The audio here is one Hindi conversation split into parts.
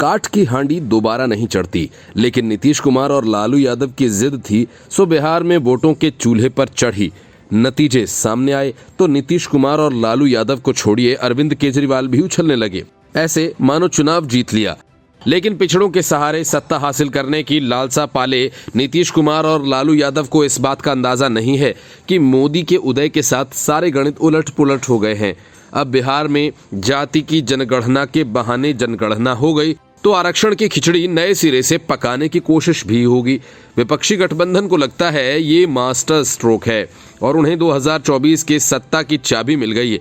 काठ की हांडी दोबारा नहीं चढ़ती, लेकिन नीतीश कुमार और लालू यादव की जिद थी सो बिहार में वोटों के चूल्हे पर चढ़ी। नतीजे सामने आए तो नीतीश कुमार और लालू यादव को छोड़िए अरविंद केजरीवाल भी उछलने लगे, ऐसे मानो चुनाव जीत लिया। लेकिन पिछड़ों के सहारे सत्ता हासिल करने की लालसा पाले नीतीश कुमार और लालू यादव को इस बात का अंदाजा नहीं है कि मोदी के उदय के साथ सारे गणित उलट पुलट हो गए हैं। अब बिहार में जाति की जनगणना के बहाने जनगणना हो गई तो आरक्षण की खिचड़ी नए सिरे से पकाने की कोशिश भी होगी। विपक्षी गठबंधन को लगता है ये मास्टर स्ट्रोक है और उन्हें 2024 के सत्ता की चाबी मिल गई है।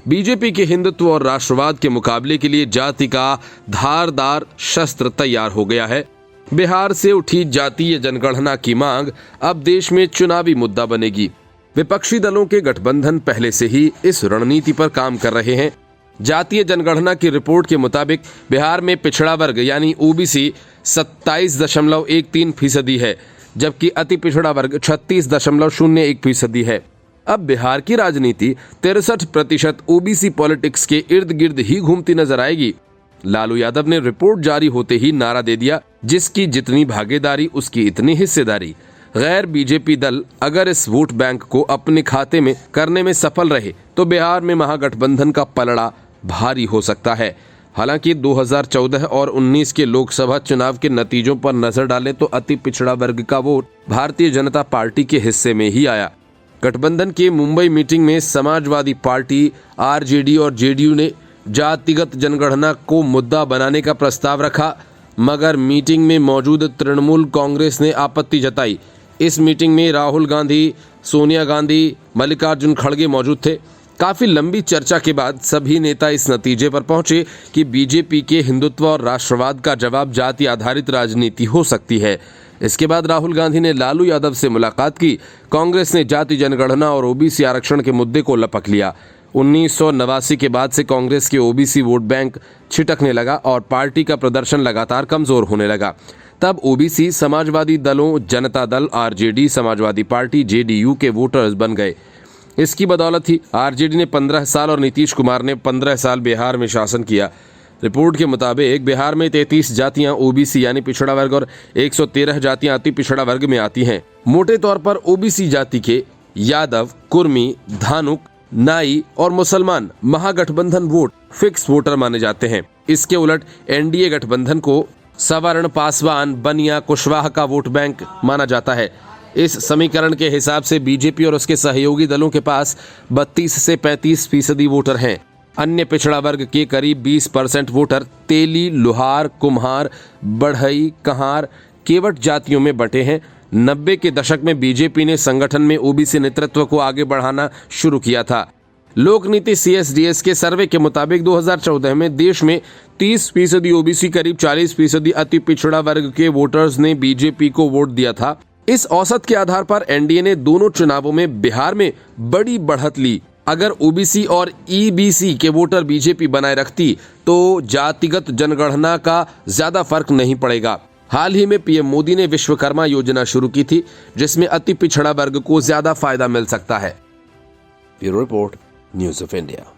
बीजेपी के हिंदुत्व और राष्ट्रवाद के मुकाबले के लिए जाति का धारदार शस्त्र तैयार हो गया है। बिहार से उठी जातीय जनगणना की मांग अब देश में चुनावी मुद्दा बनेगी। विपक्षी दलों के गठबंधन पहले से ही इस रणनीति पर काम कर रहे हैं। जातीय जनगणना की रिपोर्ट के मुताबिक बिहार में पिछड़ा वर्ग यानी ओबीसी 27.13% है, जबकि अति पिछड़ा वर्ग 36.01% है। अब बिहार की राजनीति 63% ओबीसी पॉलिटिक्स के इर्द गिर्द ही घूमती नजर आएगी। लालू यादव ने रिपोर्ट जारी होते ही नारा दे दिया, जिसकी जितनी भागीदारी उसकी इतनी हिस्सेदारी। गैर बीजेपी दल अगर इस वोट बैंक को अपने खाते में करने में सफल रहे तो बिहार में महागठबंधन का पलड़ा भारी हो सकता है। हालांकि 2014 और 19 के लोकसभा चुनाव के नतीजों पर नजर डालें तो अति पिछड़ा वर्ग का वोट भारतीय जनता पार्टी के हिस्से में ही आया। गठबंधन के मुंबई मीटिंग में समाजवादी पार्टी, आरजेडी और जेडीयू ने जातिगत जनगणना को मुद्दा बनाने का प्रस्ताव रखा, मगर मीटिंग में मौजूद तृणमूल कांग्रेस ने आपत्ति जताई। इस मीटिंग में राहुल गांधी, सोनिया गांधी, मल्लिकार्जुन खड़गे मौजूद थे। काफी लंबी चर्चा के बाद सभी नेता इस नतीजे पर पहुंचे कि बीजेपी के हिंदुत्व और राष्ट्रवाद का जवाब जाति आधारित राजनीति हो सकती है। इसके बाद राहुल गांधी ने लालू यादव से मुलाकात की। कांग्रेस ने जाति जनगणना और ओबीसी आरक्षण के मुद्दे को लपक लिया। 1989 के बाद से कांग्रेस के ओबीसी वोट बैंक छिटकने लगा और पार्टी का प्रदर्शन लगातार कमजोर होने लगा। तब ओबीसी समाजवादी दलों, Janata Dal, RJD, Samajwadi party, JDU के वोटर्स बन गए। इसकी बदौलत ही आरजेडी ने 15 साल और नीतीश कुमार ने 15 साल बिहार में शासन किया। रिपोर्ट के मुताबिक बिहार में 33 जातियां ओबीसी यानी पिछड़ा वर्ग और 113 जातियां अति पिछड़ा वर्ग में आती हैं। मोटे तौर पर ओबीसी जाति के यादव, कुर्मी, धानुक, नाई और मुसलमान महागठबंधन वोट फिक्स वोटर माने जाते हैं। इसके उलट एनडीए गठबंधन को सवर्ण, पासवान, बनिया, कुशवाहा का वोट बैंक माना जाता है। इस समीकरण के हिसाब से बीजेपी और उसके सहयोगी दलों के पास 32 से 35% वोटर हैं। अन्य पिछड़ा वर्ग के करीब 20% वोटर तेली, लोहार, कुम्हार, बढ़ई, कहार, केवट जातियों में बंटे हैं। 90 के दशक में बीजेपी ने संगठन में ओबीसी नेतृत्व को आगे बढ़ाना शुरू किया था। लोकनीति CSDS के सर्वे के मुताबिक 2014 में देश में 30% ओबीसी, करीब 40% अति पिछड़ा वर्ग के वोटर्स ने बीजेपी को वोट दिया था। इस औसत के आधार पर एनडीए ने दोनों चुनावों में बिहार में बड़ी बढ़त ली। अगर ओबीसी और ईबीसी के वोटर बीजेपी बनाए रखती तो जातिगत जनगणना का ज्यादा फर्क नहीं पड़ेगा। हाल ही में पीएम मोदी ने विश्वकर्मा योजना शुरू की थी, जिसमें अति पिछड़ा वर्ग को ज्यादा फायदा मिल सकता है। Bureau report, news of India.